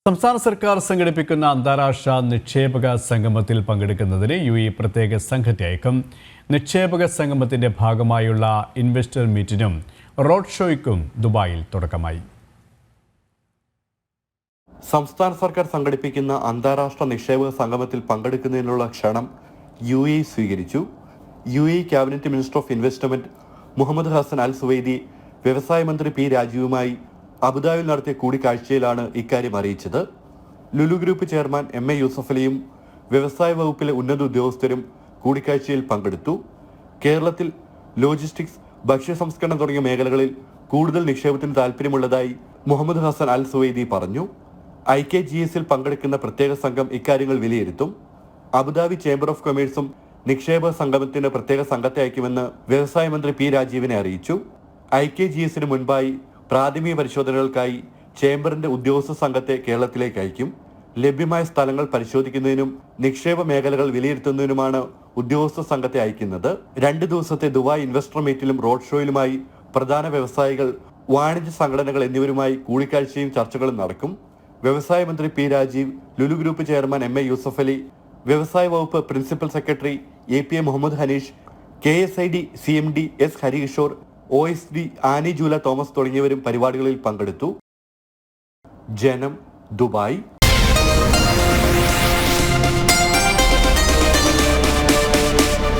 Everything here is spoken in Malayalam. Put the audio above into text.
സംസ്ഥാന സർക്കാർ സംഘടിപ്പിക്കുന്ന അന്താരാഷ്ട്ര നിക്ഷേപക സംഗമത്തിൽ പങ്കെടുക്കുന്നതിന് UAE പ്രത്യേക സംഘത്തെ അയക്കും. നിക്ഷേപക സംഗമത്തിന്റെ ഭാഗമായുള്ള ഇൻവെസ്റ്റർ മീറ്റിനും റോഡ് ഷോയ്ക്കും ദുബായിൽ തുടക്കമായി. സംസ്ഥാന സർക്കാർ സംഘടിപ്പിക്കുന്ന അന്താരാഷ്ട്ര നിക്ഷേപക സംഗമത്തിൽ പങ്കെടുക്കുന്നതിനുള്ള ക്ഷണം UAE സ്വീകരിച്ചു. UAE cabinet minister of investment Mohamed Hassan Al Suwaidi വ്യവസായ മന്ത്രി P രാജീവുമായി അബുദാബിയിൽ നടത്തിയ കൂടിക്കാഴ്ചയിലാണ് ഇക്കാര്യം അറിയിച്ചത്. Lulu group chairman MA Yusuff അലിയും വ്യവസായ വകുപ്പിലെ ഉന്നത ഉദ്യോഗസ്ഥരും കൂടിക്കാഴ്ചയിൽ പങ്കെടുത്തു. കേരളത്തിൽ ലോജിസ്റ്റിക്സ്, ഭക്ഷ്യ സംസ്കരണം തുടങ്ങിയ മേഖലകളിൽ കൂടുതൽ നിക്ഷേപത്തിന് താൽപ്പര്യമുള്ളതായി മുഹമ്മദ് ഹസൻ അൽ സുവൈദി പറഞ്ഞു. IKGS-ൽ പങ്കെടുക്കുന്ന പ്രത്യേക സംഘം ഇക്കാര്യങ്ങൾ വിലയിരുത്തും. അബുദാബി ചേംബർ ഓഫ് കൊമേഴ്സും നിക്ഷേപക സംഗമത്തിന് പ്രത്യേക സംഘത്തെ അയക്കുമെന്ന് വ്യവസായ മന്ത്രി P രാജീവിനെ അറിയിച്ചു. IKGS-ന് മുൻപായി പ്രാഥമിക പരിശോധനകൾക്കായി ചേംബറിന്റെ ഉദ്യോഗസ്ഥ സംഘത്തെ കേരളത്തിലേക്ക് അയക്കും. ലഭ്യമായ സ്ഥലങ്ങൾ പരിശോധിക്കുന്നതിനും നിക്ഷേപ മേഖലകൾ വിലയിരുത്തുന്നതിനുമാണ് ഉദ്യോഗസ്ഥ സംഘത്തെ അയക്കുന്നത്. 2 ദിവസത്തെ ദുബായ് ഇൻവെസ്റ്റർ മീറ്റിലും റോഡ് ഷോയിലുമായി പ്രധാന വ്യവസായികൾ, വാണിജ്യ സംഘടനകൾ എന്നിവരുമായി കൂടിക്കാഴ്ചയും ചർച്ചകളും നടക്കും. വ്യവസായ മന്ത്രി P Rajeev, Lulu group chairman MA Yusuff Ali, വ്യവസായ വകുപ്പ് principal secretary APA Muhammad Hanish, KSID CMD S Harikishore, OSD Anie Jula Thomas തുടങ്ങിയവരും പരിപാടികളിൽ പങ്കെടുത്തു. ജനം, ദുബായ്.